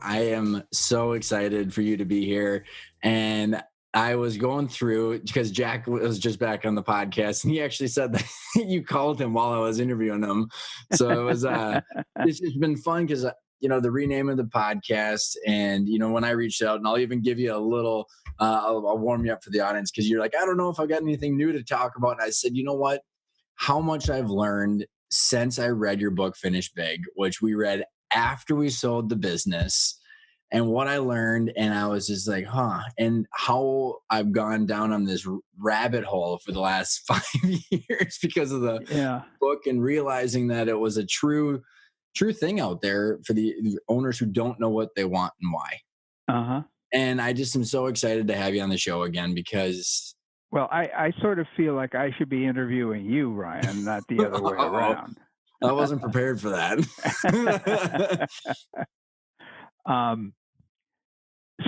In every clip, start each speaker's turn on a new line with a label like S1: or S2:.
S1: I am so excited for you to be here. And I was going through because Jack was just back on the podcast, and he actually said that you called him while I was interviewing him. So it was it's just been fun because the rename of the podcast, and when I reached out, and I'll even give you a little I'll warm you up for the audience because you're like, I don't know if I got anything new to talk about. And I said, you know what? How much I've learned since I read your book, Finish Big, which we read after we sold the business, and what I learned. And I was just like, and how I've gone down on this rabbit hole for the last 5 years because of the book, and realizing that it was a true thing out there for the owners who don't know what they want and why.
S2: Uh-huh.
S1: And I just am so excited to have you on the show again because
S2: Well, I sort of feel like I should be interviewing you, Ryan, not the other way around.
S1: I wasn't prepared for that.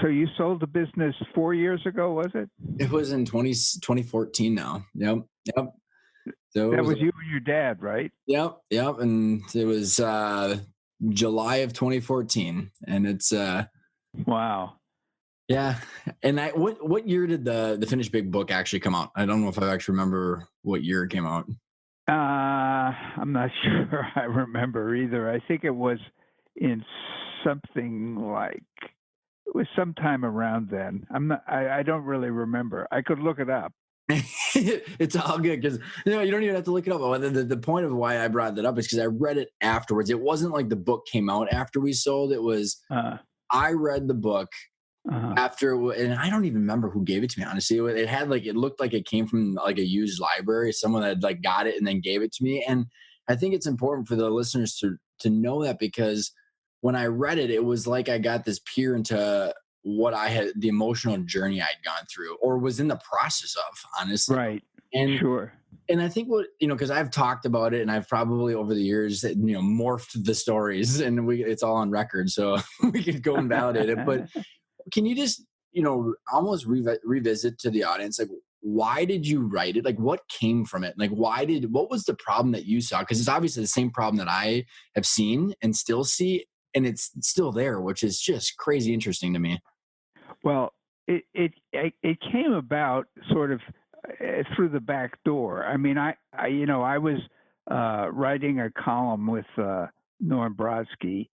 S2: So you sold the business 4 years ago, was it?
S1: It was in 2014 now. Yep. So
S2: that was you and your dad, right?
S1: Yep. And it was July of 2014. And it's
S2: wow.
S1: Yeah. And what year did the Finish Big book actually come out? I don't know if I actually remember what year it came out.
S2: I'm not sure I remember either. I think it was in something like, it was sometime around then. I don't really remember. I could look it up.
S1: It's all good because you don't even have to look it up. The point of why I brought that up is because I read it afterwards. It wasn't like the book came out after we sold. It was I read the book after, and I don't even remember who gave it to me. Honestly, it looked like it came from like a used library. Someone had like got it and then gave it to me. And I think it's important for the listeners to know that, because when I read it, it was like I got this peer into what I had, the emotional journey I'd gone through or was in the process of, honestly.
S2: Right.
S1: And
S2: sure.
S1: And I think because I've talked about it, and I've probably over the years, morphed the stories, and it's all on record, so we could go and validate it. But can you just, almost revisit to the audience, like, why did you write it? Like, what came from it? Like, what was the problem that you saw? Because it's obviously the same problem that I have seen and still see, and it's still there, which is just crazy interesting to me.
S2: Well, it came about sort of through the back door. I mean, I was writing a column with Norm Brodsky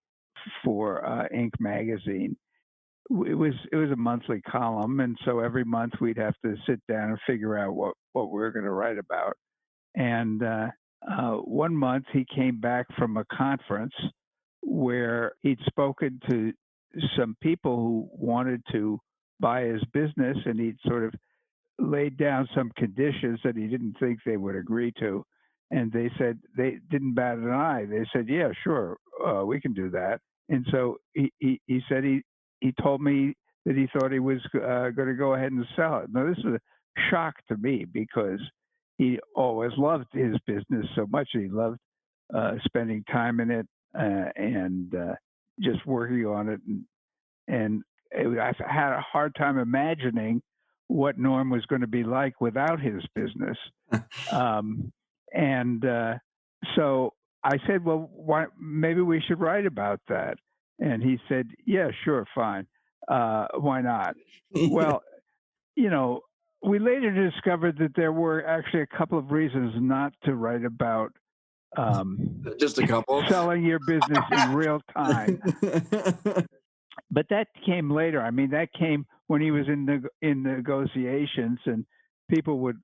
S2: for Inc. magazine. It was a monthly column, and so every month we'd have to sit down and figure out what we were going to write about. And one month he came back from a conference where he'd spoken to some people who wanted to buy his business, and he'd sort of laid down some conditions that he didn't think they would agree to. And they said, they didn't bat an eye. They said, yeah, sure, we can do that. And so he said he told me that he thought he was going to go ahead and sell it. Now, this was a shock to me because he always loved his business so much. He loved spending time in it and just working on it. And I had a hard time imagining what Norm was going to be like without his business. So I said, well, maybe we should write about that. And he said, yeah, sure, fine. Why not? Well, we later discovered that there were actually a couple of reasons not to write about
S1: just a couple
S2: selling your business in real time. But that came later. I mean, that came when he was in negotiations, and people would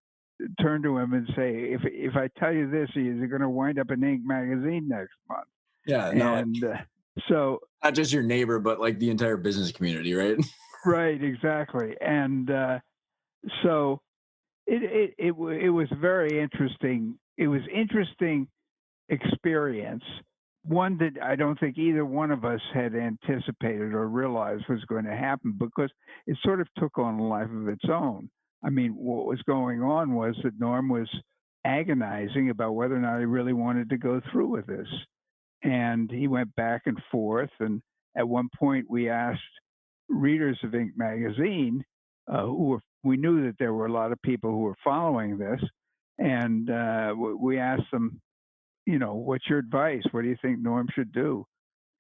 S2: turn to him and say, "If I tell you this, you're going to wind up in Inc. magazine next month."
S1: Yeah,
S2: no. And so
S1: not just your neighbor, but like the entire business community, right?
S2: Right, exactly. And so it was very interesting. It was interesting experience. One that I don't think either one of us had anticipated or realized was going to happen, because it sort of took on a life of its own. I mean, what was going on was that Norm was agonizing about whether or not he really wanted to go through with this. And he went back and forth. And at one point, we asked readers of Inc. magazine, we knew that there were a lot of people who were following this. And we asked them, what's your advice? What do you think Norm should do?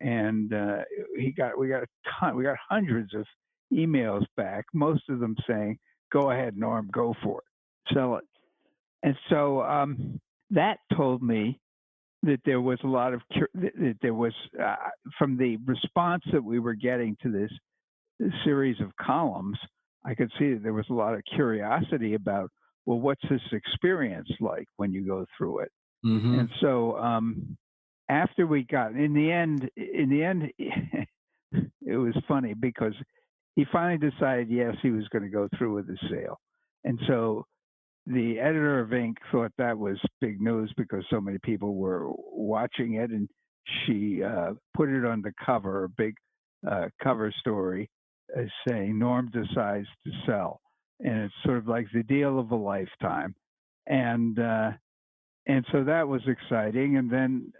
S2: and we got a ton, we got hundreds of emails back, most of them saying, "Go ahead, Norm, go for it, sell it." And so that told me that there was a lot of that there was from the response that we were getting to this series of columns, I could see that there was a lot of curiosity about, well, what's this experience like when you go through it?
S1: Mm-hmm.
S2: And so after we got in the end, it was funny because he finally decided, yes, he was going to go through with the sale. And so the editor of Inc. thought that was big news because so many people were watching it, and she put it on the cover, a big cover story, saying Norm decides to sell, and it's sort of like the deal of a lifetime, and uh, and so that was exciting. And then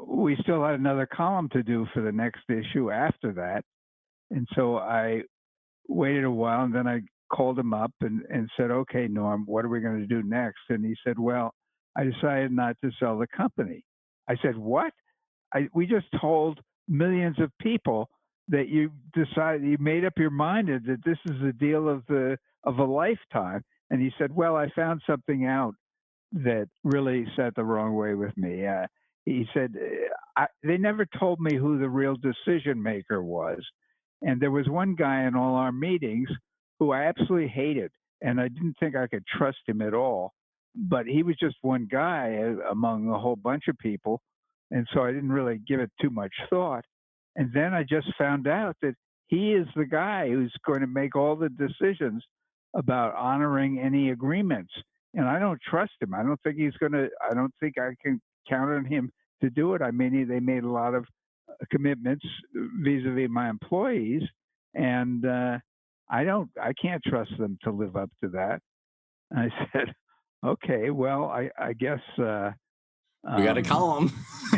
S2: we still had another column to do for the next issue after that, and so I waited a while, and then I called him up and said, "Okay, Norm, what are we going to do next?" And he said, "Well, I decided not to sell the company." I said, "What? We just told millions of people that you made up your mind that this is a deal of a lifetime." And he said, "Well, I found something out that really sat the wrong way with me." He said, they never told me who the real decision maker was. And there was one guy in all our meetings who I absolutely hated, and I didn't think I could trust him at all. But he was just one guy among a whole bunch of people. And so I didn't really give it too much thought. And then I just found out that he is the guy who's going to make all the decisions about honoring any agreements, and I don't trust him. I don't think he's going to. I don't think I can count on him to do it. I mean, they made a lot of commitments vis-a-vis my employees, and I don't. I can't trust them to live up to that. And I said, okay, well, I guess.
S1: We got a
S2: Um,
S1: column.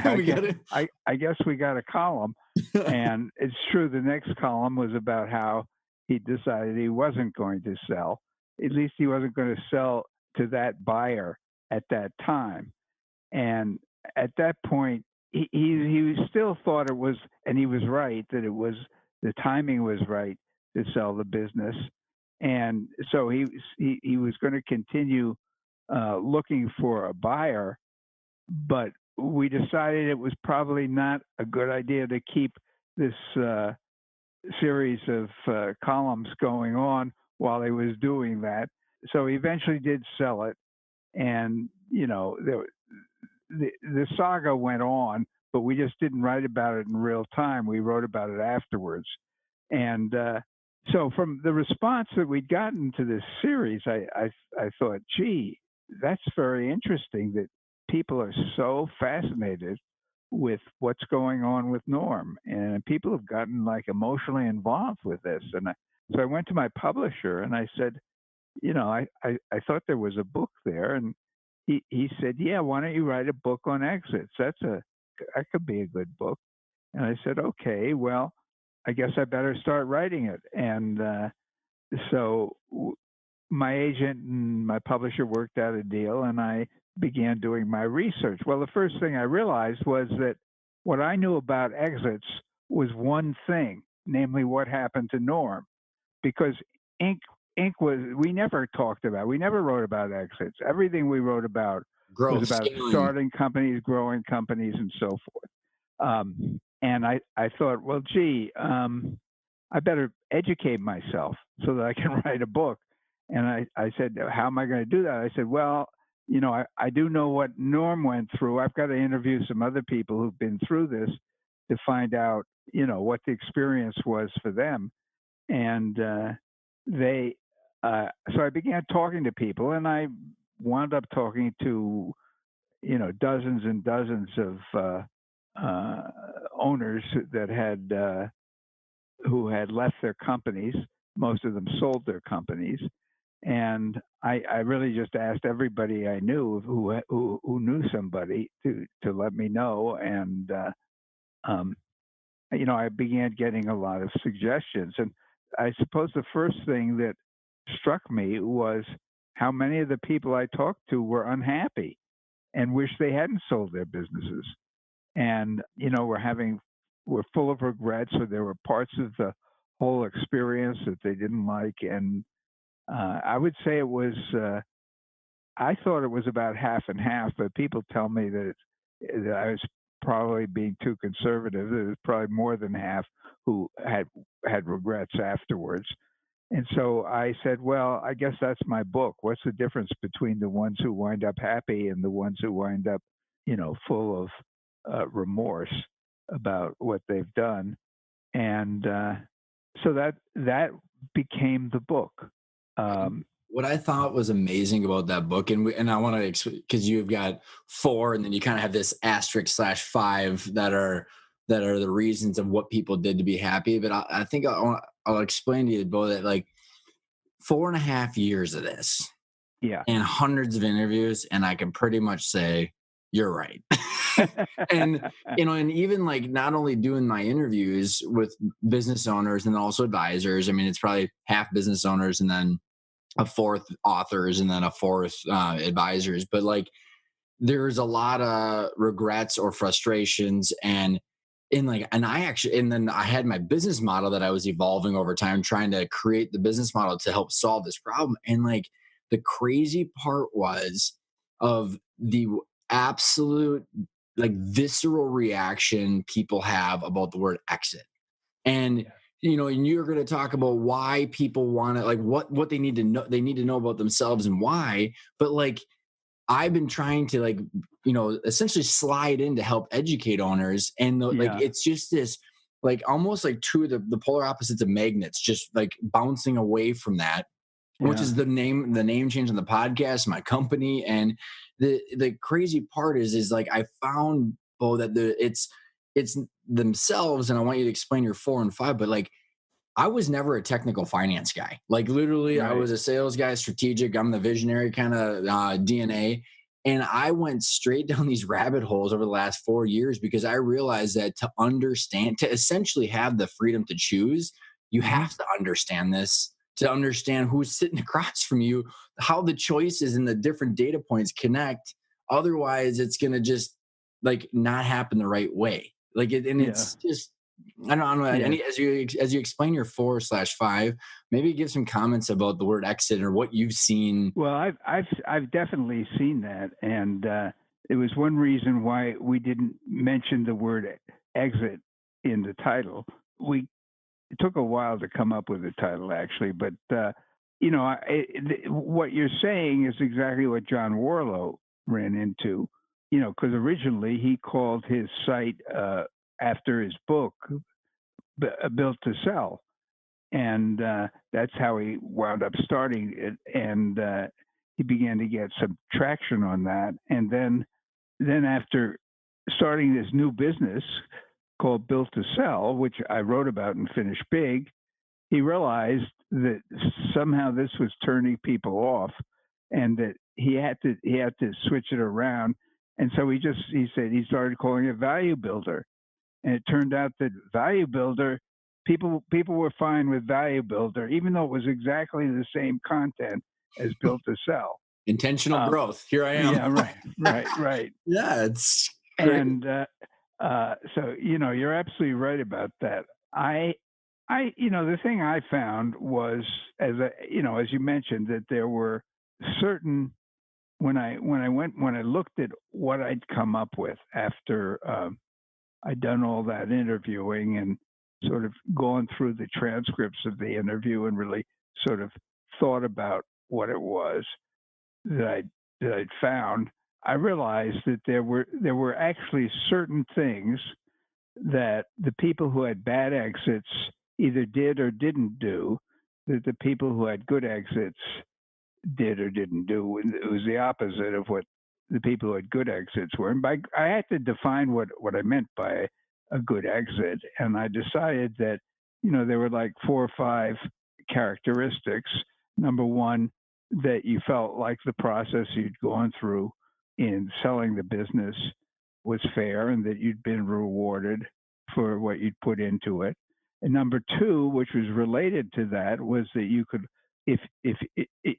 S2: I
S1: We
S2: guess
S1: got it.
S2: I guess we got a column, and it's true. The next column was about how he decided he wasn't going to sell. At least he wasn't going to sell to that buyer at that time. And at that point, he still thought it was, and he was right that it was the timing was right to sell the business, and so he was going to continue looking for a buyer, but we decided it was probably not a good idea to keep this series of columns going on while he was doing that. So he eventually did sell it, and the saga went on, but we just didn't write about it in real time. We wrote about it afterwards, and so from the response that we'd gotten to this series, I thought, gee, that's very interesting that people are so fascinated with what's going on with Norm, and people have gotten like emotionally involved with this. And so I went to my publisher and I said, I thought there was a book there, and he said, yeah, why don't you write a book on exits? That could be a good book. And I said, okay, well, I guess I better start writing it. And so my agent and my publisher worked out a deal, and I began doing my research. Well, the first thing I realized was that what I knew about exits was one thing, namely what happened to Norm, because Inc. Inc. was we never talked about, we never wrote about exits. Everything we wrote about was
S1: Growth,
S2: about
S1: scaling.
S2: starting companies, growing companies, and so forth. And I thought, well, gee, I better educate myself so that I can write a book. And I said, how am I going to do that? I said, well, I do know what Norm went through. I've got to interview some other people who've been through this to find out, what the experience was for them. And they, so I began talking to people, and I wound up talking to, dozens and dozens of owners that had who had left their companies. Most of them sold their companies, and I really just asked everybody I knew who knew somebody to let me know, and um, I began getting a lot of suggestions, and I suppose the first thing that struck me was how many of the people I talked to were unhappy and wish they hadn't sold their businesses, and were having were full of regrets, or there were parts of the whole experience that they didn't like. And I would say it was. I thought it was about half and half, but people tell me that I was probably being too conservative. There was probably more than half who had regrets afterwards. And so I said, well, I guess that's my book. What's the difference between the ones who wind up happy and the ones who wind up, full of remorse about what they've done? And so that became the book. Um,
S1: What I thought was amazing about that book, and I want to, because you've got four, and then you kind of have this asterisk slash five that are the reasons of what people did to be happy. But I think I'll explain to you both that, like, 4.5 years of this
S2: yeah.
S1: and hundreds of interviews, and I can pretty much say you're right. And and even, like, not only doing my interviews with business owners and also advisors. I mean, it's probably half business owners and then a fourth authors and then a fourth advisors. But, like, there's a lot of regrets or frustrations, and then I had my business model that I was evolving over time, trying to create the business model to help solve this problem. And, like, the crazy part was of the absolute, like, visceral reaction people have about the word exit. And and you're going to talk about why people want to, like, what they need to know. They need to know about themselves and why. But, like, I've been trying to, like, essentially slide in to help educate owners. And like,
S2: Yeah.
S1: it's just this, like, almost like two of the polar opposites of magnets, just like bouncing away from that, which
S2: Yeah.
S1: is the name change on the podcast, my company. And the crazy part is like, I found, Bo, that it's themselves. And I want you to explain your 4 and 5, but, like, I was never a technical finance guy. Like, literally, I
S2: Right.
S1: was a sales guy, strategic. I'm the visionary kind of DNA. And I went straight down these rabbit holes over the last 4 years because I realized that to essentially have the freedom to choose, you
S2: Hmm.
S1: have to understand this, to understand who's sitting across from you, how the choices and the different data points connect. Otherwise, it's going to just, like, not happen the right way. Like, and
S2: Yeah.
S1: it's just, I don't know.
S2: Yeah.
S1: As you explain your 4/5, maybe give some comments about the word exit or what you've seen.
S2: Well, I've definitely seen that, and it was one reason why we didn't mention the word exit in the title. We It took a while to come up with a title, actually, but what you're saying is exactly what John Warlow ran into. Because originally he called his site after his book, Built to Sell, and that's how he wound up starting it. And he began to get some traction on that. And then after starting this new business called Built to Sell, which I wrote about and finished big, he realized that somehow this was turning people off, and that he had to switch it around. And so he said he started calling it Value Builder, and it turned out that Value Builder, people were fine with Value Builder, even though it was exactly the same content as Built to Sell.
S1: Intentional
S2: Um,
S1: growth. Here I am.
S2: yeah, right.
S1: Yeah, it's great.
S2: And so you're absolutely right about that. The thing I found was, as you mentioned, that there were certain, when I looked at what I'd come up with after I'd done all that interviewing and sort of gone through the transcripts of the interview and really sort of thought about what it was that I'd found. I realized that there were actually certain things that the people who had bad exits either did or didn't do that the people who had good exits did or didn't do. It was the opposite of what the people who had good exits were. And I had to define what I meant by a good exit. And I decided that, there were like 4 or 5 characteristics. Number one, that you felt like the process you'd gone through in selling the business was fair and that you'd been rewarded for what you'd put into it. And number two, which was related to that, was that you could, if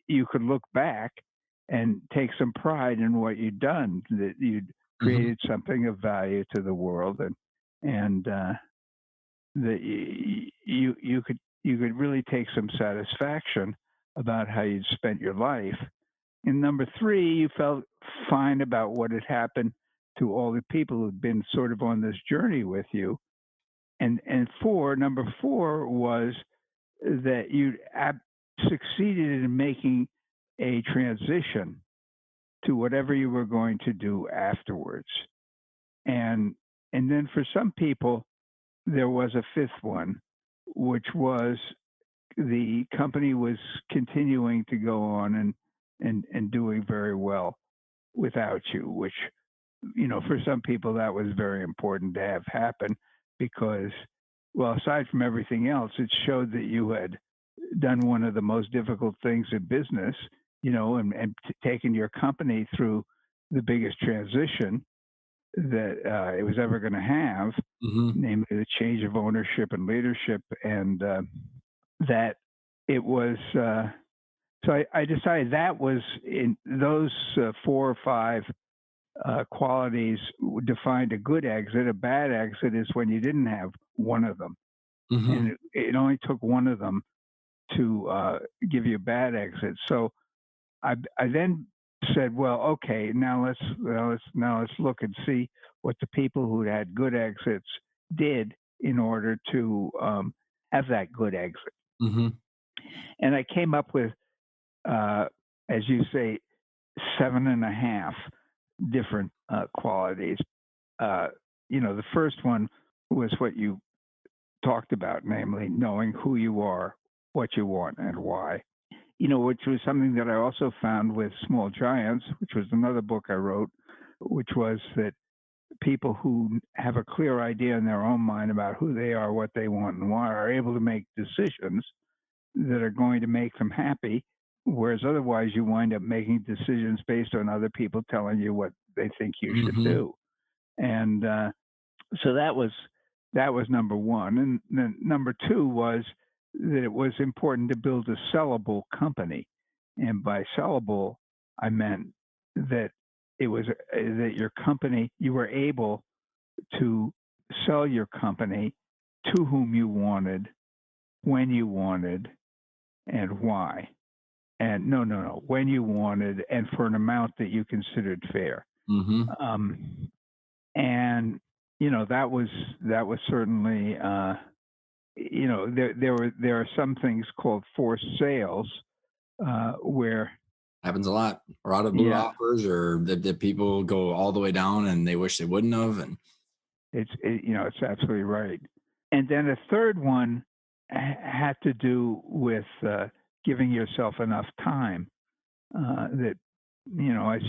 S2: you could look back and take some pride in what you'd done, that you'd
S1: Mhm.
S2: created something of value to the world, and that you could really take some satisfaction about how you'd spent your life. And number three, you felt fine about what had happened to all the people who'd been sort of on this journey with you. And number four was that succeeded in making a transition to whatever you were going to do afterwards. And and then for some people, there was a fifth one, which was the company was continuing to go on and doing very well without you, which, for some people that was very important to have happen because, well, aside from everything else, it showed that you had done one of the most difficult things in business, and taken your company through the biggest transition that it was ever going to have,
S1: Hmm.
S2: namely the change of ownership and leadership, and that it was. So I decided that was in those four or five qualities defined a good exit. A bad exit is when you didn't have one of them,
S1: Hmm.
S2: and it only took one of them to give you a bad exit. So I then said, well, okay, now let's look and see what the people who had good exits did in order to have that good exit.
S1: Hmm.
S2: And I came up with, uh, as you say, seven and a half different qualities. Uh, the first one was what you talked about, namely knowing who you are, what you want, and why. Which was something that I also found with Small Giants, which was another book I wrote, which was that people who have a clear idea in their own mind about who they are, what they want, and why are able to make decisions that are going to make them happy. Whereas otherwise, you wind up making decisions based on other people telling you what they think you should
S1: Hmm.
S2: do. And so that was number one. And then number two was that it was important to build a sellable company. And by sellable, I meant that it was that your company, you were able to sell your company to whom you wanted, when you wanted, and why. And no, when you wanted, and for an amount that you considered fair.
S1: Hmm.
S2: Um, and that was certainly there are some things called forced sales where
S1: Happens a lot. Or out of blue
S2: yeah
S1: offers, or that people go all the way down and they wish they wouldn't have. And
S2: it's absolutely right. And then a third one had to do with giving yourself enough time that as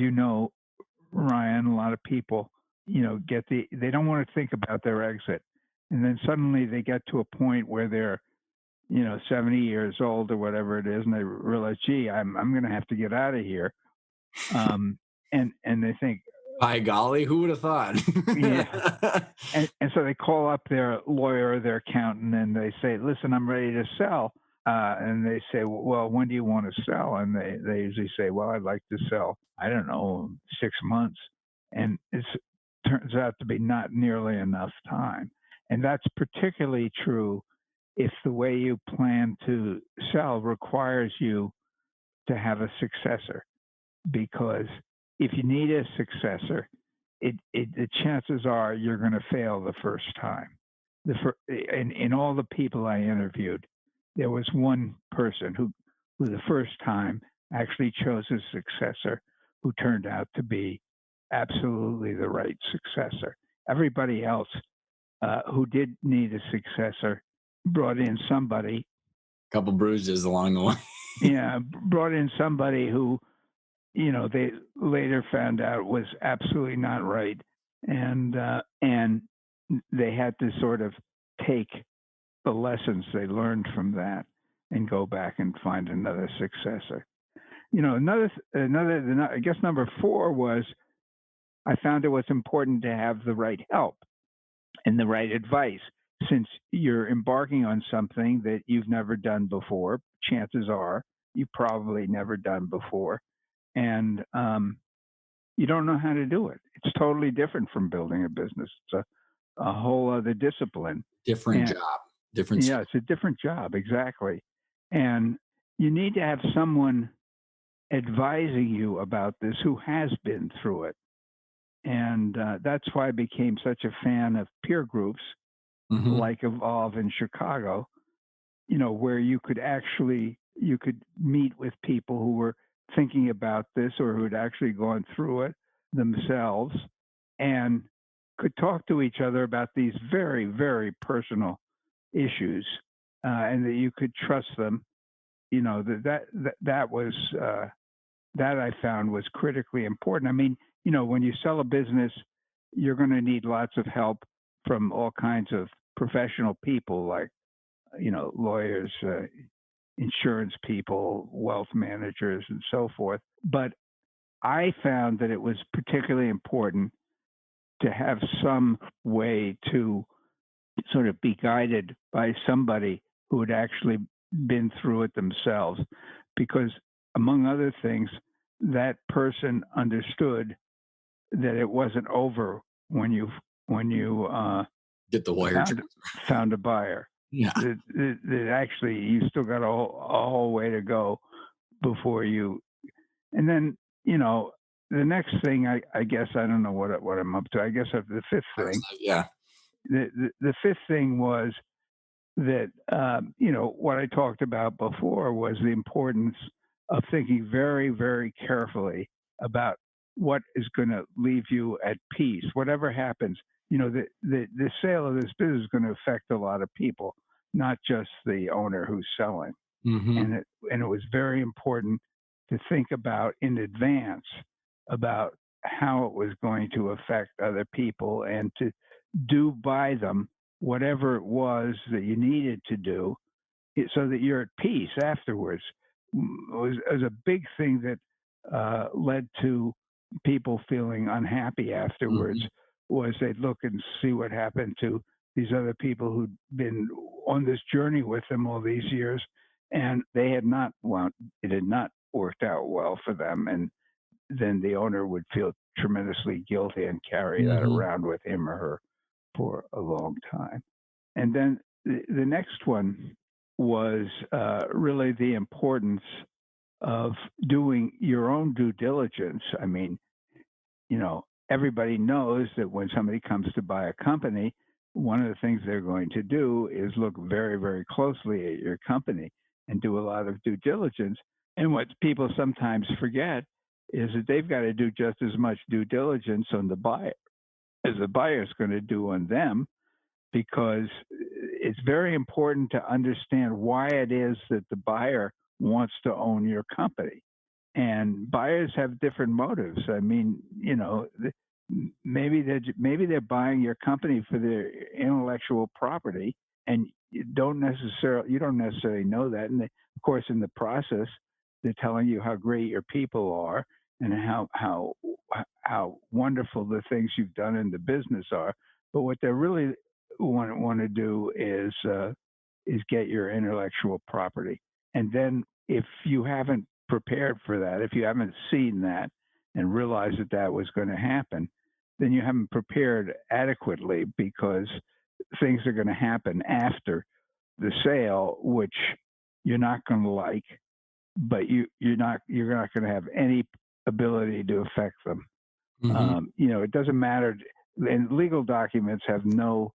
S2: Ryan, a lot of people they don't want to think about their exit, and then suddenly they get to a point where they're 70 years old or whatever it is, and they realize, gee, I'm going to have to get out of here. And they think,
S1: by golly, who would have thought?
S2: yeah. And so they call up their lawyer or their accountant and they say, listen, I'm ready to sell. And they say, well, when do you want to sell? And they usually say, well, I'd like to sell, I don't know, 6 months. And it turns out to be not nearly enough time. And that's particularly true if the way you plan to sell requires you to have a successor. Because if you need a successor, the chances are you're going to fail the first time. In all the people I interviewed, there was one person who the first time actually chose a successor who turned out to be absolutely the right successor. Everybody else who did need a successor brought in somebody,
S1: Couple bruises along the way.
S2: yeah, brought in somebody who they later found out was absolutely not right, and they had to sort of take the lessons they learned from that and go back and find another successor. I guess number four was I found it was important to have the right help and the right advice. Since you're embarking on something that you've never done before, chances are you've probably never done before, and you don't know how to do it. It's totally different from building a business. It's a whole other discipline.
S1: Different
S2: And
S1: job, different
S2: yeah,
S1: skill.
S2: it's a different job, exactly. And you need to have someone advising you about this who has been through it. And that's why I became such a fan of peer groups
S1: Mhm.
S2: like Evolve in Chicago, where you could meet with people who were thinking about this or who had actually gone through it themselves and could talk to each other about these very, very personal issues, and that you could trust them. That was that I found was critically important. I mean, when you sell a business, you're going to need lots of help from all kinds of professional people like lawyers, insurance people, wealth managers, and so forth. But I found that it was particularly important to have some way to sort of be guided by somebody who had actually been through it themselves, because among other things, that person understood that it wasn't over when you
S1: Get the wire
S2: found
S1: transfer.
S2: found a buyer.
S1: Yeah.
S2: That actually you still got a whole way to go before you. And then the next thing, I guess I don't know what I'm up to. I guess of the fifth thing.
S1: Yeah.
S2: The fifth thing was that what I talked about before was the importance of thinking very, very carefully about what is going to leave you at peace, whatever happens. The sale of this business is going to affect a lot of people, not just the owner who's selling.
S1: Mhm.
S2: And it was very important to think about in advance about how it was going to affect other people and to do by them whatever it was that you needed to do so that you're at peace afterwards. It was a big thing that led to people feeling unhappy afterwards.
S1: Mhm.
S2: Was they'd look and see what happened to these other people who'd been on this journey with them all these years, and they had not it had not worked out well for them, and then the owner would feel tremendously guilty and carry that
S1: Mhm.
S2: around with him or her for a long time. And then the next one was really the importance of doing your own due diligence. I mean, everybody knows that when somebody comes to buy a company, one of the things they're going to do is look very, very closely at your company and do a lot of due diligence. And what people sometimes forget is that they've got to do just as much due diligence on the buyer as the buyer is going to do on them, because it's very important to understand why it is that the buyer wants to own your company. And buyers have different motives. I mean, maybe they're buying your company for their intellectual property, and you don't necessarily know that. And of course, in the process, they're telling you how great your people are and how wonderful the things you've done in the business are. But what they really want to do is get your intellectual property. And then if you haven't prepared for that, if you haven't seen that and realized that that was going to happen, then you haven't prepared adequately, because things are going to happen after the sale, which you're not going to like, but you're not going to have any ability to affect them.
S1: Mhm.
S2: It doesn't matter, and legal documents have no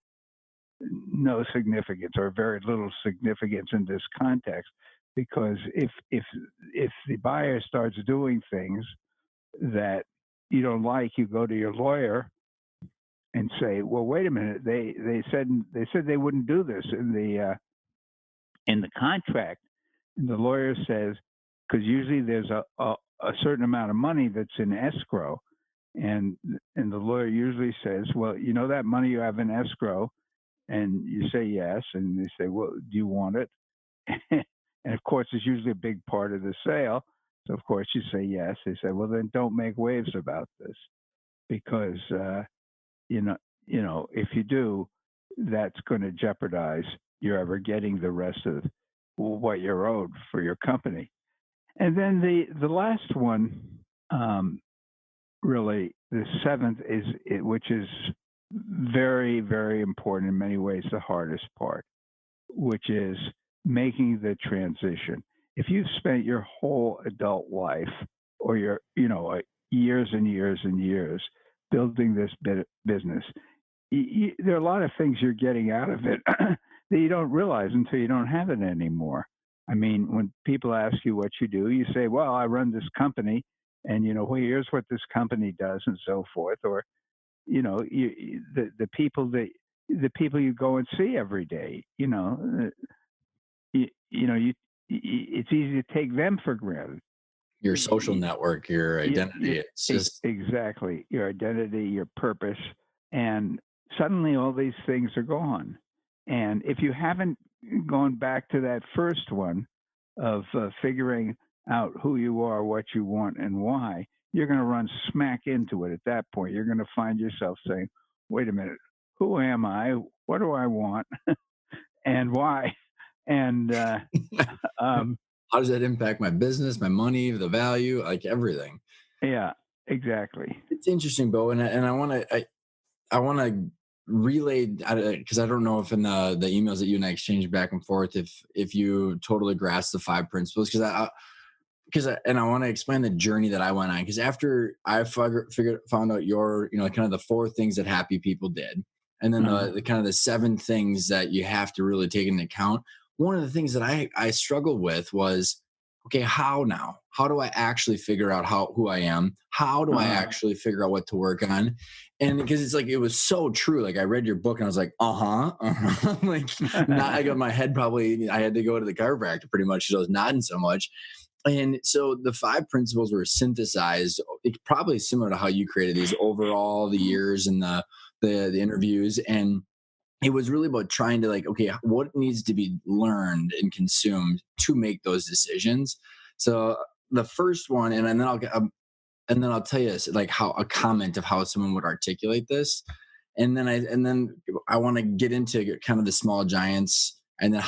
S2: significance or very little significance in this context, because if the buyer starts doing things that you don't like, you go to your lawyer and say, well, wait a minute, they said they wouldn't do this in the contract. And the lawyer says, because usually there's a certain amount of money that's in escrow, and and the lawyer usually says, well, that money you have in escrow, and you say yes, and they say, well, do you want it? And of course, it's usually a big part of the sale. So of course you say yes. They say, well, then don't make waves about this, because you know, if you do, that's going to jeopardize your ever getting the rest of what you're owed for your company. And then the last one, really the seventh, which is very, very important, in many ways, the hardest part, which is making the transition. If you've spent your whole adult life or your, years and years and years building this business, there are a lot of things you're getting out of it that you don't realize until you don't have it anymore. I mean, when people ask you what you do, you say, well, I run this company and, well, here's what this company does and so forth. Or, the people you go and see every day, it's easy to take them for granted.
S1: Your social network, your identity. It's just
S2: Exactly, your identity, your purpose, and suddenly all these things are gone. And if you haven't gone back to that first one of figuring out who you are, what you want, and why, you're going to run smack into it at that point. You're going to find yourself saying, wait a minute, who am I? What do I want? And why? And um,
S1: how does that impact my business, my money, the value, like everything?
S2: yeah, exactly.
S1: It's interesting, Bo, and I want to I want to relay because I don't know if in the emails that you and I exchanged back and forth if you totally grasp the 5 principles and I want to explain the journey that I went on because after I found out your kind of the 4 things that happy people did and then the kind of the 7 things that you have to really take into account. One of the things that I struggled with was, okay, how do I actually figure out who I am? How do I actually figure out what to work on? And because it's like it was so true. Like I read your book and I was like, like not I got my head probably I had to go to the chiropractor pretty much because I was nodding so much. And so the 5 principles were synthesized, probably similar to how you created these over all the years and the interviews. And it was really about trying to like, okay, what needs to be learned and consumed to make those decisions. So the first one, and then I'll tell you like how a comment of how someone would articulate this, and then I want to get into kind of the small giants, and then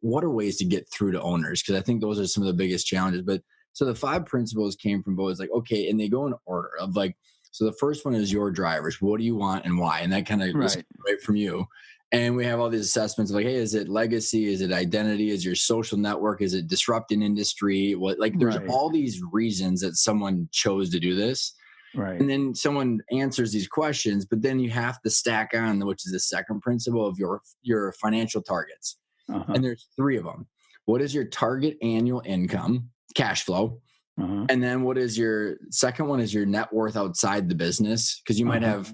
S1: what are ways to get through to owners because I think those are some of the biggest challenges. But so the 5 principles came from both like okay, and they go in order of like so the first one is your drivers. What do you want and why? And that kind of is right from you. And we have all these assessments of like, hey, is it legacy? Is it identity? Is your social network? Is it disrupting industry? What like there's all these reasons that someone chose to do this.
S2: Right.
S1: And then someone answers these questions, but then you have to stack on, which is the second principle of your financial targets. And there's 3 of them. What is your target annual income, cash flow? And then what is your second one is your net worth outside the business? Because you might have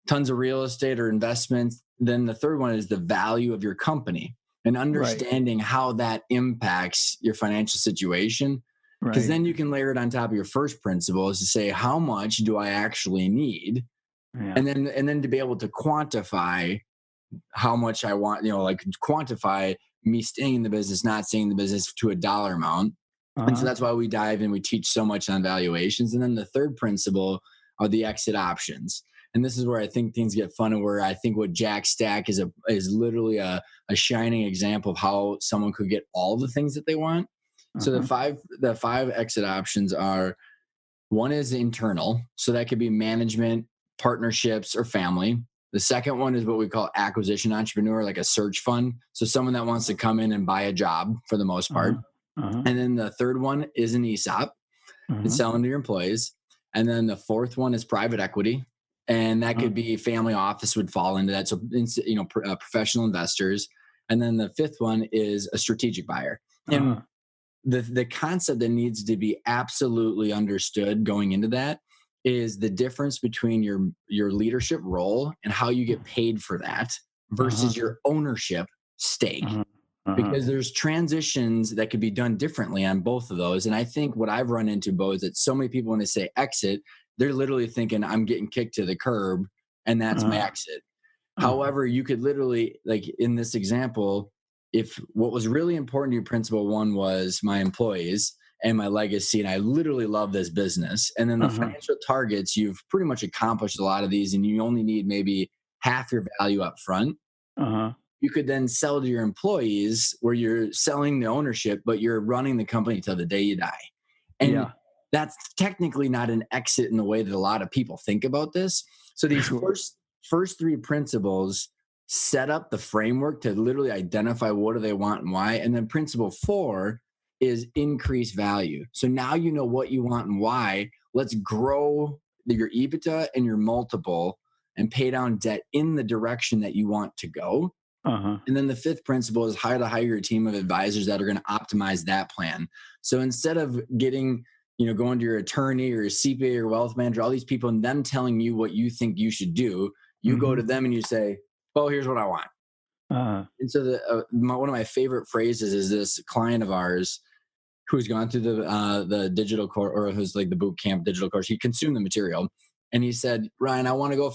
S1: tons of real estate or investments. Then the third one is the value of your company and understanding how that impacts your financial situation. Because then you can layer it on top of your first principle is to say, how much do I actually need? Yeah. And then to be able to quantify how much I want, like quantify me staying in the business, not staying in the business to a dollar amount. And so that's why we dive and we teach so much on valuations. And then the third principle are the exit options. And this is where I think things get fun and where I think what Jack Stack is literally a shining example of how someone could get all the things that they want. So the five exit options are, one is internal. So that could be management, partnerships, or family. The second one is what we call acquisition entrepreneur, like a search fund. So someone that wants to come in and buy a job for the most part. And then the third one is an ESOP. It's selling to your employees. And then the fourth one is private equity. And that could be family office would fall into that. So, professional investors. And then the fifth one is a strategic buyer. And the concept that needs to be absolutely understood going into that is the difference between your leadership role and how you get paid for that versus your ownership stake. Because there's transitions that could be done differently on both of those. And I think what I've run into, Bo, is that so many people, when they say exit, they're literally thinking I'm getting kicked to the curb and that's my exit. However, you could literally, like in this example, if what was really important to you, principle 1 was my employees and my legacy, and I literally love this business. And then the financial targets, you've pretty much accomplished a lot of these and you only need maybe half your value up front. You could then sell to your employees where you're selling the ownership, but you're running the company till the day you die. And that's technically not an exit in the way that a lot of people think about this. So these first three principles set up the framework to literally identify what do they want and why. And then principle 4 is increase value. So now you know what you want and why. Let's grow your EBITDA and your multiple and pay down debt in the direction that you want to go.
S2: Uh-huh.
S1: And then the fifth principle is how to hire a team of advisors that are going to optimize that plan. So instead of going to your attorney or your CPA or wealth manager, all these people and them telling you what you think you should do, you go to them and you say, well, here's what I want.
S2: Uh-huh.
S1: And so one of my favorite phrases is this client of ours who's gone through the digital course, or who's like the boot camp digital course. He consumed the material and he said, Ryan, I want to go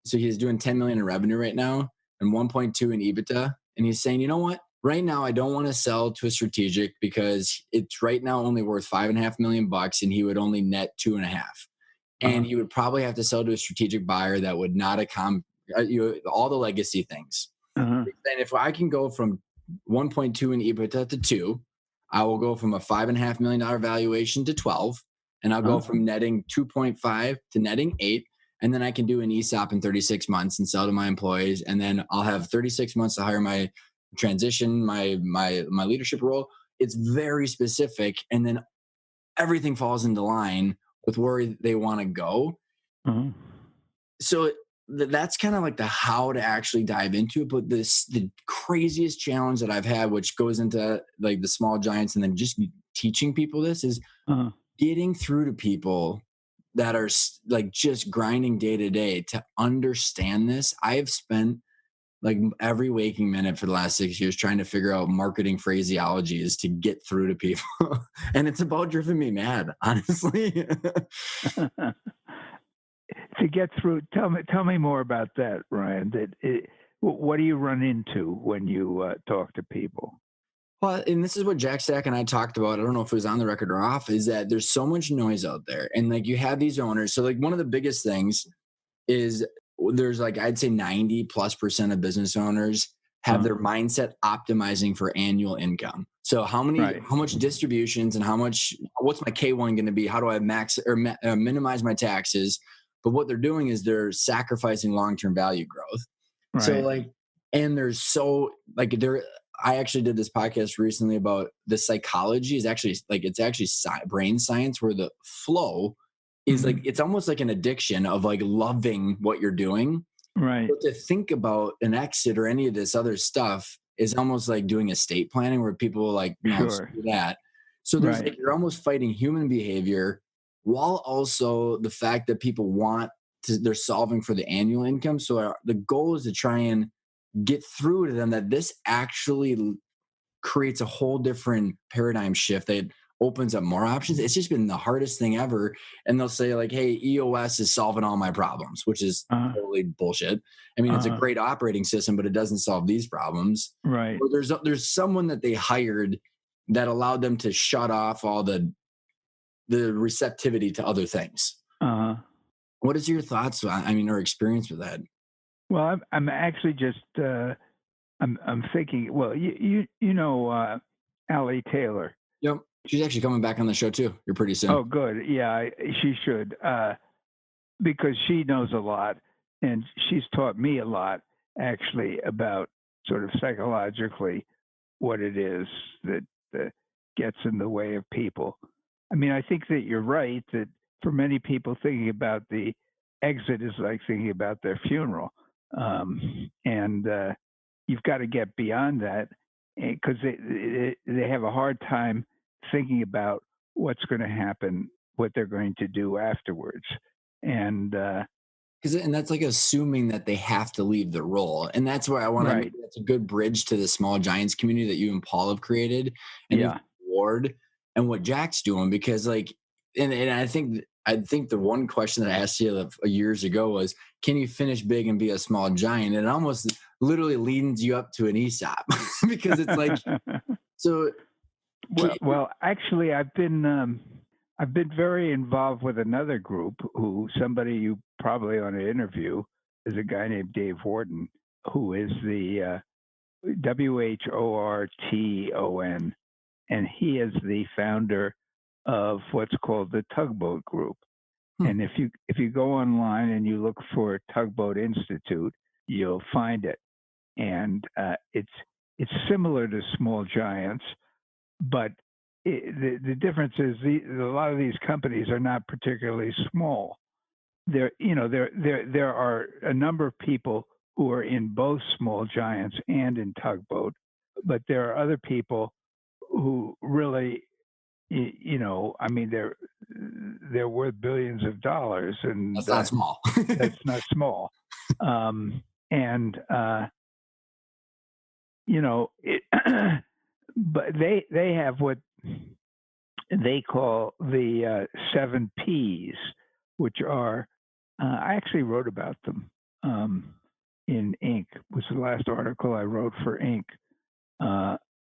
S1: so he's doing 10 million in revenue right now and 1.2 in EBITDA. And he's saying, you know what? Right now, I don't want to sell to a strategic because it's right now only worth $5.5 million and he would only net 2.5. And he would probably have to sell to a strategic buyer that would not all the legacy things.
S2: Uh-huh.
S1: And if I can go from 1.2 in EBITDA to 2, I will go from a $5.5 million valuation to 12, and I'll go from netting 2.5 to netting 8. And then I can do an ESOP in 36 months and sell to my employees. And then I'll have 36 months to hire my transition, my leadership role. It's very specific. And then everything falls into line with where they want to go. So that's kind of like the how to actually dive into it. But the craziest challenge that I've had, which goes into like the small giants and then just teaching people this, is getting through to people that are like just grinding day to day to understand this. I have spent like every waking minute for the last 6 years trying to figure out marketing phraseologies to get through to people. And it's about driven me mad, honestly.
S2: To get through, tell me more about that, Ryan. What do you run into when you talk to people?
S1: Well, and this is what Jack Stack and I talked about. I don't know if it was on the record or off, is that there's so much noise out there. And like you have these owners. So like one of the biggest things is there's like, I'd say 90+% of business owners have their mindset optimizing for annual income. So how much distributions and what's my K1 going to be? How do I minimize my taxes? But what they're doing is they're sacrificing long-term value growth.
S2: Right.
S1: So like, and I actually did this podcast recently about the psychology is actually like, it's actually brain science where the flow is like, it's almost like an addiction of like loving what you're doing.
S2: Right.
S1: But to think about an exit or any of this other stuff is almost like doing estate planning where people like,
S2: Sure.
S1: do that. So there's like, you're almost fighting human behavior while also the fact that people they're solving for the annual income. So the goal is to try and get through to them that this actually creates a whole different paradigm shift that opens up more options. It's just been the hardest thing ever. And they'll say like, hey, EOS is solving all my problems, which is totally bullshit. I mean, it's a great operating system, but it doesn't solve these problems.
S2: Right.
S1: Or there's someone that they hired that allowed them to shut off all the receptivity to other things. What is your thoughts or experience with that?
S2: Well, I'm actually just I'm thinking. Well, you know Allie Taylor.
S1: Yep, she's actually coming back on the show too. You're pretty soon.
S2: Oh, good. Yeah, she should because she knows a lot, and she's taught me a lot actually about sort of psychologically what it is that gets in the way of people. I mean, I think that you're right that for many people, thinking about the exit is like thinking about their funeral. And you've got to get beyond that because they have a hard time thinking about what's going to happen, what they're going to do afterwards. And
S1: that's like assuming that they have to leave the role. And that's where I want to make that's a good bridge to the small giants community that you and Paul have created and Ward and what Jack's doing, because like, and I think the one question that I asked you years ago was, can you finish big and be a small giant? And it almost literally leads you up to an ESOP because it's like, so.
S2: Well, actually, I've been very involved with another group somebody you probably want to interview is a guy named Dave Wharton, who is the WHORTON, and he is the founder of what's called the Tugboat Group.
S1: Hmm.
S2: And if you go online and you look for Tugboat Institute, you'll find it. And it's similar to Small Giants, but the difference is a lot of these companies are not particularly small. There are a number of people who are in both Small Giants and in Tugboat, but there are other people who really, I mean, they're worth billions of dollars, and
S1: That's not small.
S2: that's not small. And it, but they have what they call the seven P's, which are I actually wrote about them in Inc. Was the last article I wrote for Inc.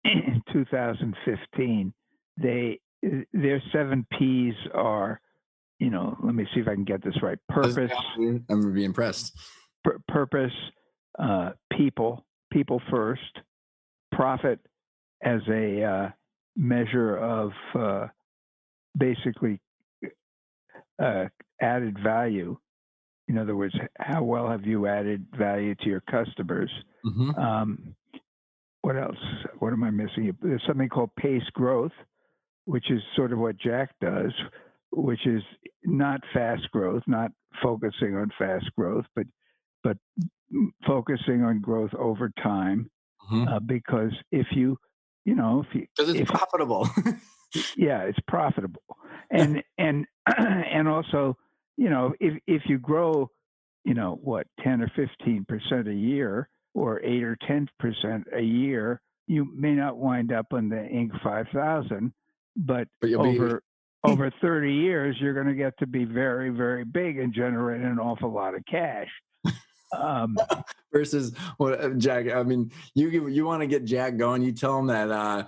S2: In 2015. Their seven P's are, let me see if I can get this right. Purpose,
S1: I'm gonna be impressed.
S2: purpose, people first, profit as a measure of basically added value. In other words, how well have you added value to your customers?
S1: Mm-hmm.
S2: What else? What am I missing? There's something called pace growth, which is sort of what Jack does, which is not fast growth, not focusing on fast growth, but focusing on growth over time.
S1: Mm-hmm.
S2: Because if you,
S1: Because it's profitable.
S2: yeah, it's profitable, and and also, if you grow, what 10 or 15% a year, or 8 or 10% a year, you may not wind up on the Inc. 5000, but
S1: But you'll be
S2: over 30 years, you're going to get to be very, very big and generate an awful lot of cash.
S1: versus Jack. I mean, you want to get Jack going. You tell him that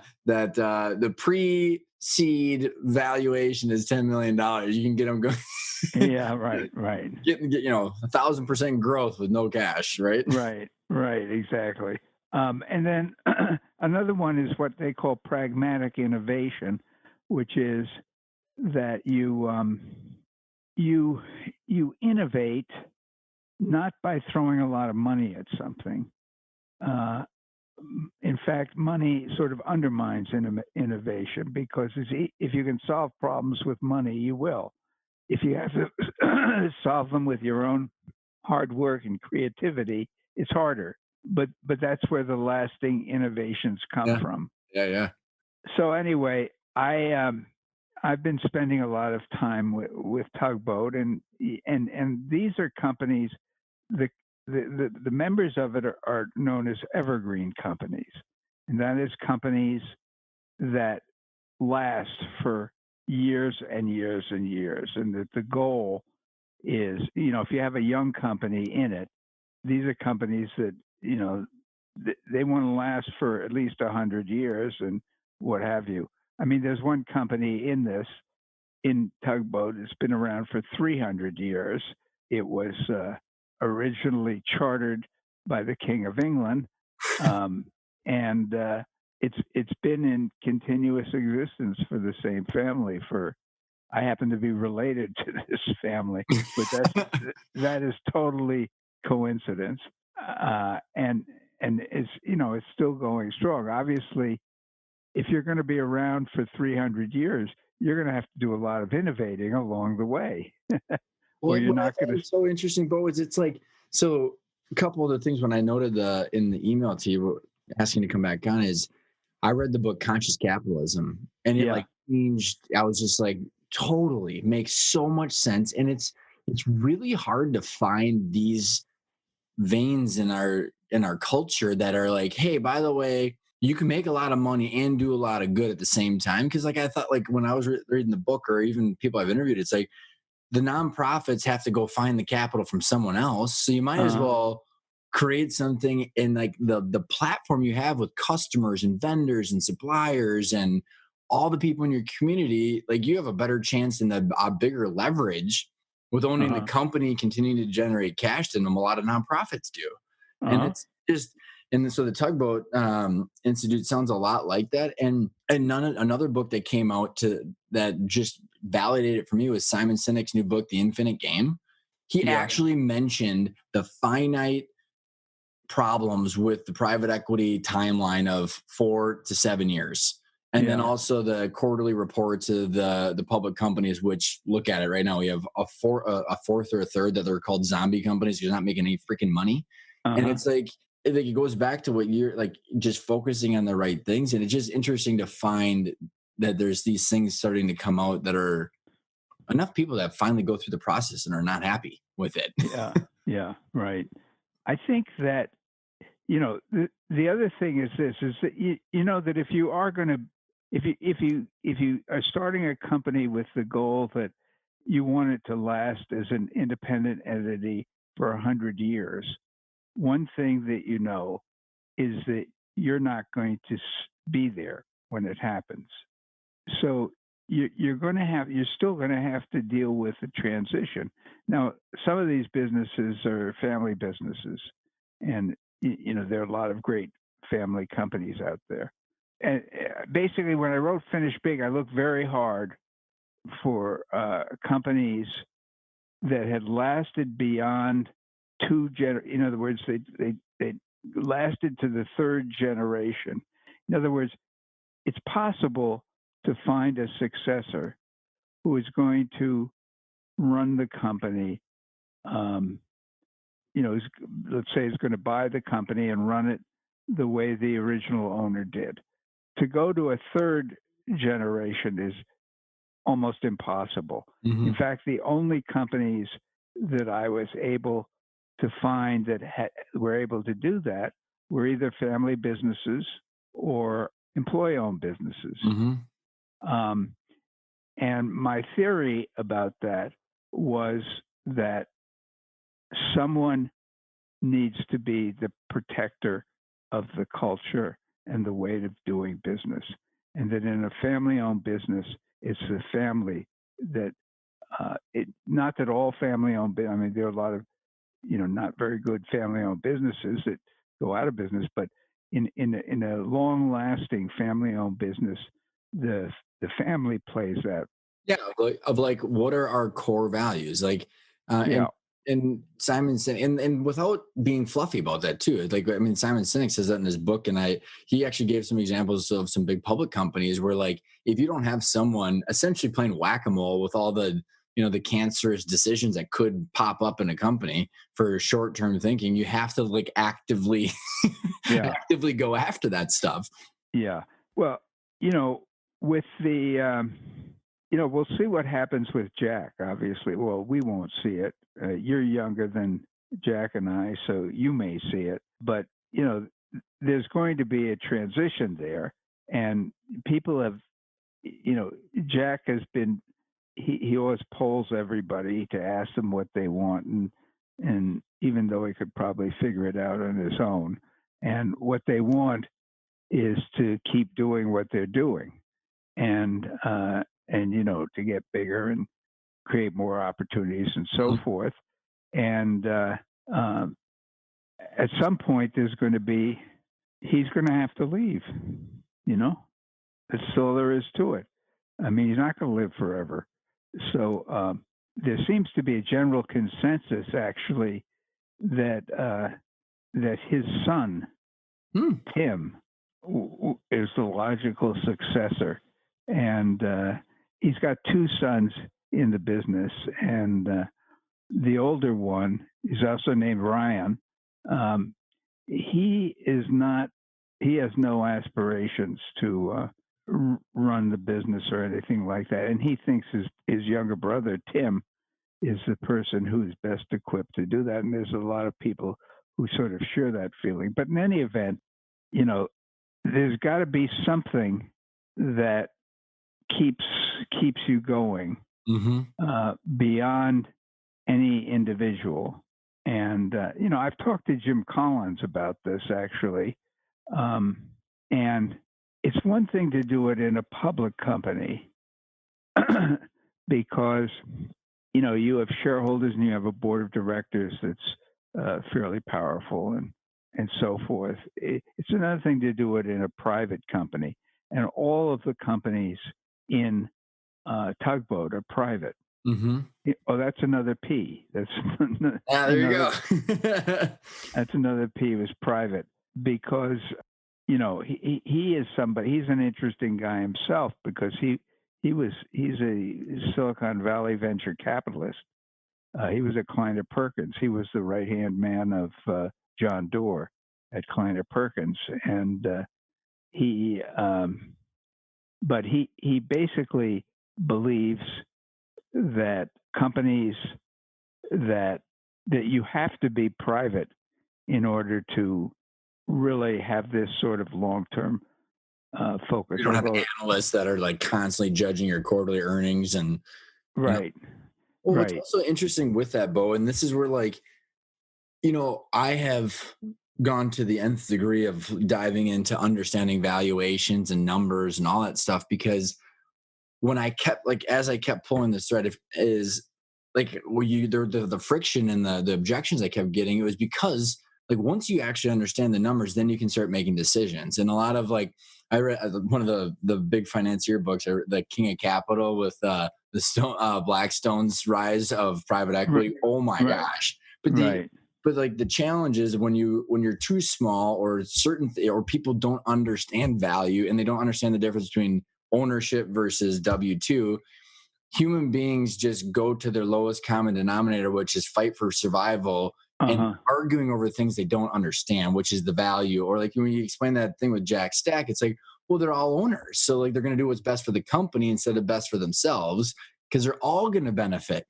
S1: the pre-seed valuation is $10 million. You can get him going.
S2: Yeah, right.
S1: Get 1,000% growth with no cash, right?
S2: Right, exactly. And then another one is what they call pragmatic innovation, which is that you innovate not by throwing a lot of money at something. Uh, in fact, money sort of undermines innovation, because if you can solve problems with money, you will. If you have to solve them with your own hard work and creativity, it's harder. But that's where the lasting innovations come
S1: Yeah,
S2: from.
S1: yeah.
S2: So anyway, I've been spending a lot of time with Tugboat, and these are companies. The the members of it are known as evergreen companies, and that is companies that last for years and years and years, and that the goal is, if you have a young company in it, these are companies that, they want to last for at least 100 years and what have you. I mean, there's one company in Tugboat. It's been around for 300 years. It was originally chartered by the King of England, and it's been in continuous existence for the same family. For I happen to be related to this family, but that is totally coincidence. And it's still going strong. Obviously, if you're going to be around for 300 years, you're going to have to do a lot of innovating along the way, or
S1: Well,
S2: you're
S1: what I
S2: not
S1: thought
S2: going to.
S1: was so interesting, Bo, is it's like, so a couple of the things when I noted in the email to you asking to come back on is I read the book Conscious Capitalism, and it
S2: Yeah.
S1: like changed. I was just like, totally makes so much sense. And it's really hard to find these veins in our culture that are like, hey, by the way, you can make a lot of money and do a lot of good at the same time. Because like I thought, like when I was reading the book, or even people I've interviewed, it's like the nonprofits have to go find the capital from someone else. So you might as
S2: Uh,
S1: well create something in like the platform you have with customers and vendors and suppliers and all the people in your community. Like you have a better chance and a bigger leverage with owning the
S2: uh,
S1: company, continuing to generate cash than a lot of nonprofits do. And
S2: uh,
S1: it's just, and so the Tugboat Institute sounds a lot like that. And another book that came out to that just validated it for me was Simon Sinek's new book, The Infinite Game. He
S2: Yeah.
S1: actually mentioned the finite problems with the private equity timeline of 4 to 7 years. And then
S2: Yeah.
S1: also the quarterly reports of the public companies, which look at it right now. We have a fourth or a third that they're called zombie companies. You're not making any freaking money. And
S2: Uh-huh.
S1: it's like it goes back to what you're like, just focusing on the right things. And it's just interesting to find that there's these things starting to come out that are enough people that finally go through the process and are not happy with it.
S2: Yeah. Yeah. Right. I think that, the other thing is this, is that, that if you are going to, if you are starting a company with the goal that you want it to last as an independent entity for 100 years, one thing that is that you're not going to be there when it happens. So you're still going to have to deal with the transition. Now, some of these businesses are family businesses, and there are a lot of great family companies out there. And basically, when I wrote Finish Big, I looked very hard for companies that had lasted beyond in other words, they lasted to the third generation. In other words, it's possible to find a successor who is going to run the company. Let's say is going to buy the company and run it the way the original owner did. To go to a third generation is almost impossible.
S1: Mm-hmm.
S2: In fact, the only companies that I was able to find that were able to do that were either family businesses or employee-owned businesses.
S1: Mm-hmm.
S2: And my theory about that was that someone needs to be the protector of the culture and the way of doing business. And that in a family-owned business, it's the family that, not that all family-owned, I mean, there are a lot of, not very good family-owned businesses that go out of business, but in a long-lasting family-owned business, the family plays that.
S1: Yeah, of like what are our core values? Like,
S2: Yeah.
S1: and Simon Sinek, and without being fluffy about that too. Like, I mean, Simon Sinek says that in his book, and he actually gave some examples of some big public companies where, like, if you don't have someone essentially playing whack-a-mole with all the the cancerous decisions that could pop up in a company for short-term thinking, you have to like actively
S2: Yeah.
S1: actively go after that stuff.
S2: Yeah. Well, with the, we'll see what happens with Jack, obviously. Well, we won't see it. You're younger than Jack and I, so you may see it. But, there's going to be a transition there. And people have, Jack has been, he always polls everybody to ask them what they want. And even though he could probably figure it out on his own, and what they want is to keep doing what they're doing, and to get bigger and create more opportunities and so forth. And at some point, he's going to have to leave. That's all there is to it. I mean, he's not going to live forever. So there seems to be a general consensus, actually, that his son, Tim, is the logical successor. And he's got two sons in the business. And the older one is also named Ryan. He has no aspirations to run the business or anything like that. And he thinks his younger brother, Tim, is the person who's best equipped to do that. And there's a lot of people who sort of share that feeling. But in any event, there's got to be something that keeps you going beyond any individual. And I've talked to Jim Collins about this, actually, and it's one thing to do it in a public company because you have shareholders and you have a board of directors that's fairly powerful and so forth. It's another thing to do it in a private company. And all of the companies in Tugboat are private.
S1: Mm-hmm.
S2: Oh, that's another P. That's
S1: Ah, there you
S2: another.
S1: go.
S2: That's another P was private because he is somebody. He's an interesting guy himself because he's a Silicon Valley venture capitalist. He was at Kleiner Perkins. He was the right hand man of John Doerr at Kleiner Perkins, and he but he basically believes that companies that you have to be private in order to really have this sort of long-term focus.
S1: You don't have analysts that are like constantly judging your quarterly earnings and
S2: Right,
S1: well, what's
S2: right.
S1: also interesting with that, Bo, and this is where like, I have gone to the nth degree of diving into understanding valuations and numbers and all that stuff because when I kept like as I kept pulling this thread is like the friction and the objections I kept getting, it was because like once you actually understand the numbers, then you can start making decisions. And a lot of like I read one of the big financier books, the King of Capital with Blackstone's rise of private equity. Oh my
S2: Right,
S1: gosh! But
S2: right.
S1: like the challenge is when you're too small or or people don't understand value and they don't understand the difference between ownership versus W2, human beings just go to their lowest common denominator, which is fight for survival and
S2: Uh-huh.
S1: arguing over things they don't understand, which is the value. Or like when you explain that thing with Jack Stack, it's like, well, they're all owners. So like they're going to do what's best for the company instead of best for themselves because they're all going to benefit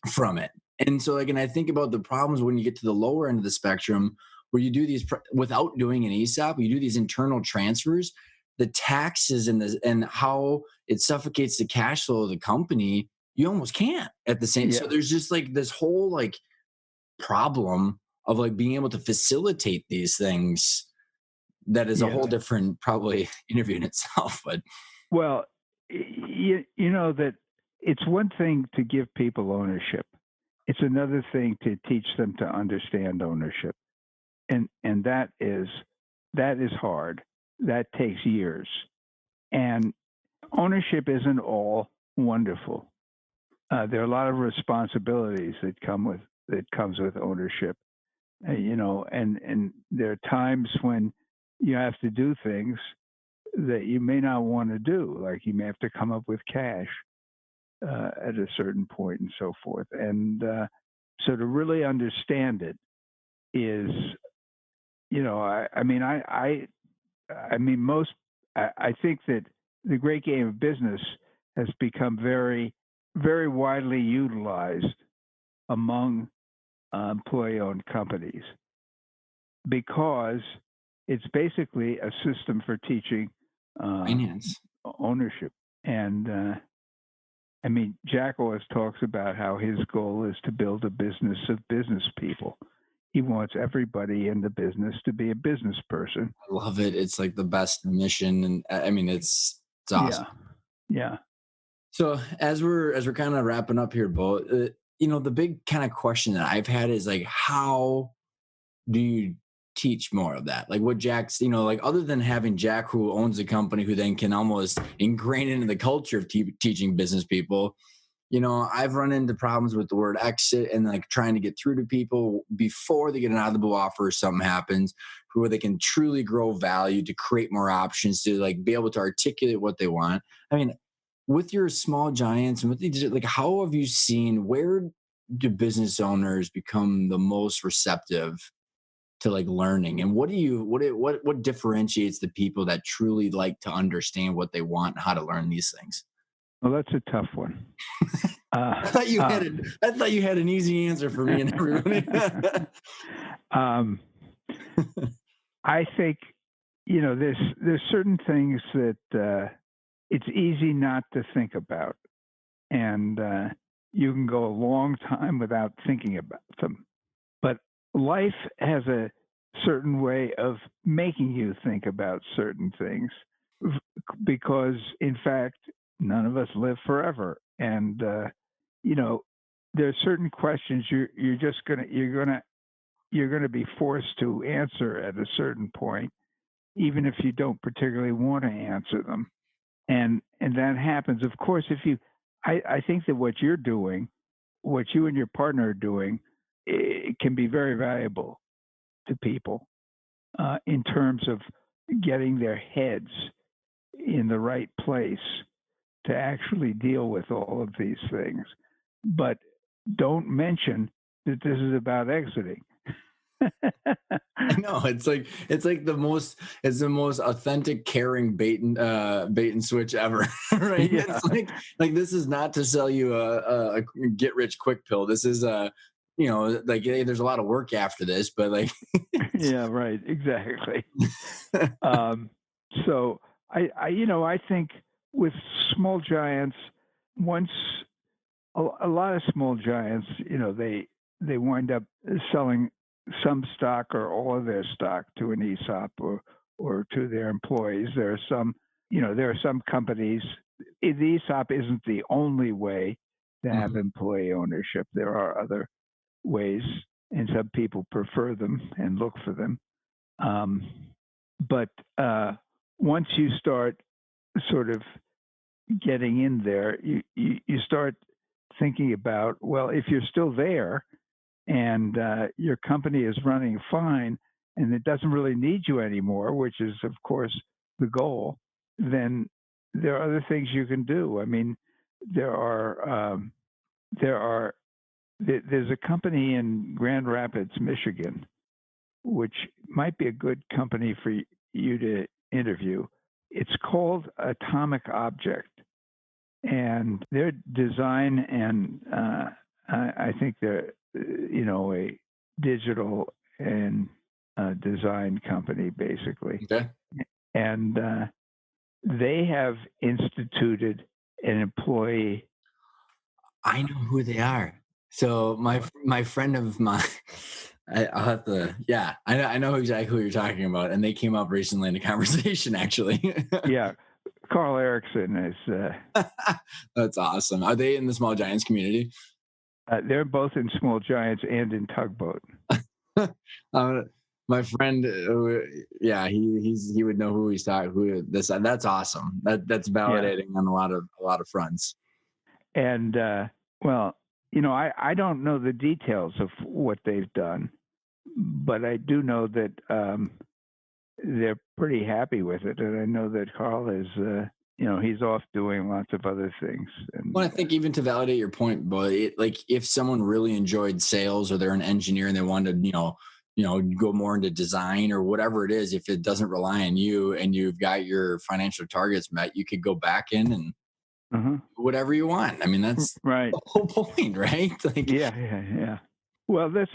S1: from it. And so like, and I think about the problems when you get to the lower end of the spectrum where you do these without doing an ESOP, you do these internal transfers, the taxes and how it suffocates the cash flow of the company, you almost can't at the same. So
S2: Yeah,
S1: there's just like this whole like problem of like being able to facilitate these things that is a
S2: yeah.
S1: whole different probably interview in itself. But
S2: Well, you know that it's one thing to give people ownership. It's another thing to teach them to understand ownership. And that is hard. That takes years. And ownership isn't all wonderful. There are a lot of responsibilities that comes with ownership. And there are times when you have to do things that you may not want to do, like you may have to come up with cash at a certain point and so forth. And so to really understand it is, I mean, I think that the great game of business has become very, very widely utilized among employee-owned companies because it's basically a system for teaching uh,
S1: finance.
S2: ownership. And I mean, Jack always talks about how his goal is to build a business of business people. He wants everybody in the business to be a business person.
S1: I love it. It's like the best mission. And I mean, it's awesome.
S2: Yeah, yeah.
S1: So as we're kind of wrapping up here, Bo, the big kind of question that I've had is like, how do you teach more of that? Like what Jack's, like other than having Jack who owns a company who then can almost ingrain into the culture of teaching business people. I've run into problems with the word exit and like trying to get through to people before they get an audible offer or something happens where they can truly grow value to create more options to like be able to articulate what they want. I mean, with your small giants and with these, like, how have you seen where do business owners become the most receptive to like learning? And what differentiates the people that truly like to understand what they want and how to learn these things?
S2: Well, that's a tough one.
S1: I
S2: Uh,
S1: thought you had
S2: um,
S1: it. I thought you had an easy answer for me and everybody.
S2: um, I think there's certain things that it's easy not to think about, and you can go a long time without thinking about them. But life has a certain way of making you think about certain things because, in fact, none of us live forever, and you know there are certain questions you're gonna be forced to answer at a certain point, even if you don't particularly want to answer them. And that happens. Of course, if you I think that what you're doing, what you and your partner are doing, it can be very valuable to people in terms of getting their heads in the right place to actually deal with all of these things. But don't mention that this is about exiting.
S1: I know it's the most authentic caring bait and switch ever, right?
S2: Yeah,
S1: It's like this is not to sell you a get rich quick pill. This is like hey, there's a lot of work after this, but like
S2: yeah, right, exactly. Um, so I think with small giants, once a lot of small giants, they wind up selling some stock or all of their stock to an ESOP or to their employees. There are some companies. The ESOP isn't the only way to have
S1: Mhm.
S2: employee ownership. There are other ways, and some people prefer them and look for them. Um, but once you start sort of getting in there, you start thinking about, well, if you're still there and your company is running fine and it doesn't really need you anymore, which is, of course, the goal, then there are other things you can do. I mean, there are there are there's a company in Grand Rapids, Michigan, which might be a good company for you to interview. It's called Atomic Object, and their design and I think they're a digital and design company basically,
S1: Okay.
S2: and they have instituted an employee.
S1: I know who they are. So my friend of mine, I'll have to. Yeah, I know exactly who you're talking about, and they came up recently in a conversation. Actually,
S2: Yeah, Carl Erickson is.
S1: that's awesome. Are they in the small giants community?
S2: They're both in Small Giants and in Tugboat.
S1: uh, my friend, yeah, he would know who he's talking. Who this? That's awesome. That's
S2: Yeah,
S1: validating on a lot of fronts.
S2: and well, I don't know the details of what they've done, but I do know that they're pretty happy with it, and I know that Carl is, he's off doing lots of other things,
S1: Well, I
S2: and
S1: think even to validate your point, but like if someone really enjoyed sales or they're an engineer and they wanted, go more into design or whatever it is, if it doesn't rely on you and you've got your financial targets met, you could go back in and
S2: uh-huh.
S1: do whatever you want. I mean, that's
S2: Right,
S1: the whole point, right? Like
S2: yeah, yeah, yeah. Well, that's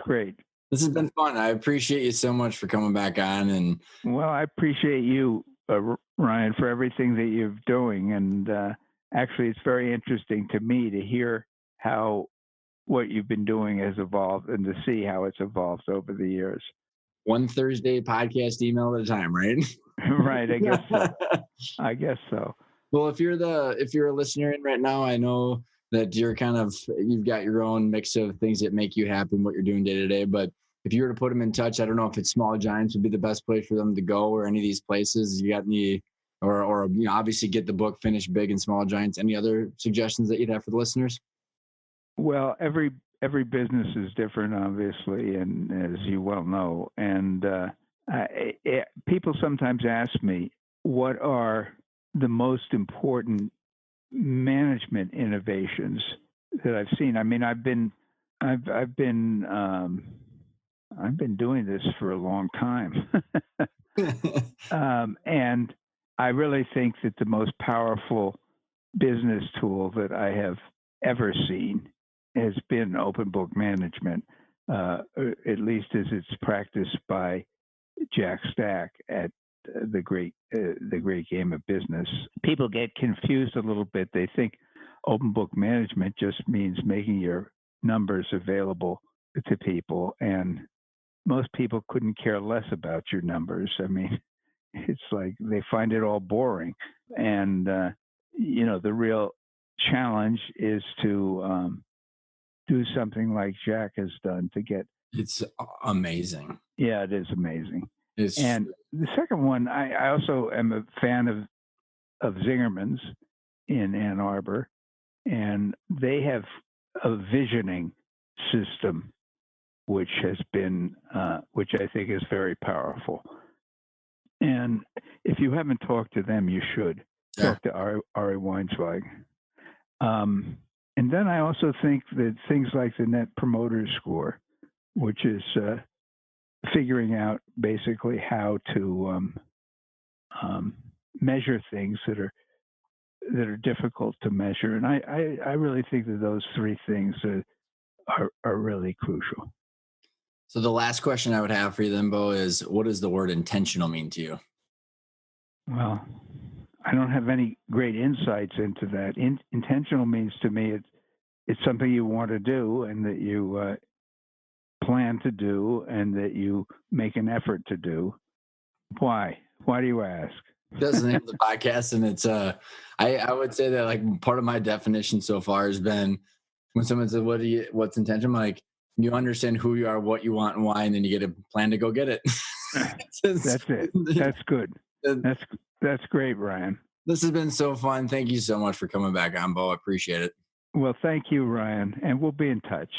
S2: great.
S1: this has
S2: Uh,
S1: been fun. I appreciate you so much for coming back on and
S2: well, I appreciate you, Ryan, for everything that you're doing, and actually, it's very interesting to me to hear how what you've been doing has evolved and to see how it's evolved over the years.
S1: one Thursday podcast email at a time, right?
S2: Right, I guess so. I guess so.
S1: Well, if you're a listener in right now, I know that you've got your own mix of things that make you happy and what you're doing day to day. But if you were to put them in touch, I don't know if it's Small Giants would be the best place for them to go or any of these places. You got any or obviously get the book Finish Big and Small Giants. Any other suggestions that you'd have for the listeners?
S2: Well, every business is different, obviously, and as you well know. And people sometimes ask me, what are the most important management innovations that I've seen? I mean, I've been doing this for a long time, and I really think that the most powerful business tool that I have ever seen has been open book management, at least as it's practiced by Jack Stack at the great game of business. People get confused a little bit. They think open book management just means making your numbers available to people, and most people couldn't care less about your numbers. I mean, it's like they find it all boring, and the real challenge is to do something like Jack has done to get.
S1: It's amazing.
S2: Yeah, it is amazing.
S1: It's
S2: And the second one, I also am a fan of Zingerman's, in Ann Arbor, and they have a visioning system which has been, which I think is very powerful. And if you haven't talked to them, you should
S1: Sure.
S2: talk to Ari Weinzweig. And then I also think that things like the Net Promoter Score, which is figuring out basically how to measure things that are difficult to measure, and I really think that those three things are really crucial.
S1: So the last question I would have for you then, Bo, is what does the word intentional mean to you?
S2: Well, I don't have any great insights into that. Intentional means to me it's something you want to do and that you plan to do and that you make an effort to do. Why? Why do you ask?
S1: That's the name of the podcast, and it's I would say that like part of my definition so far has been when someone says what's intention, I'm like you understand who you are, what you want, and why, and then you get a plan to go get it.
S2: That's it. That's good. That's great, Ryan.
S1: This has been so fun. Thank you so much for coming back on, Bo. I appreciate it.
S2: Well, thank you, Ryan, and we'll be in touch.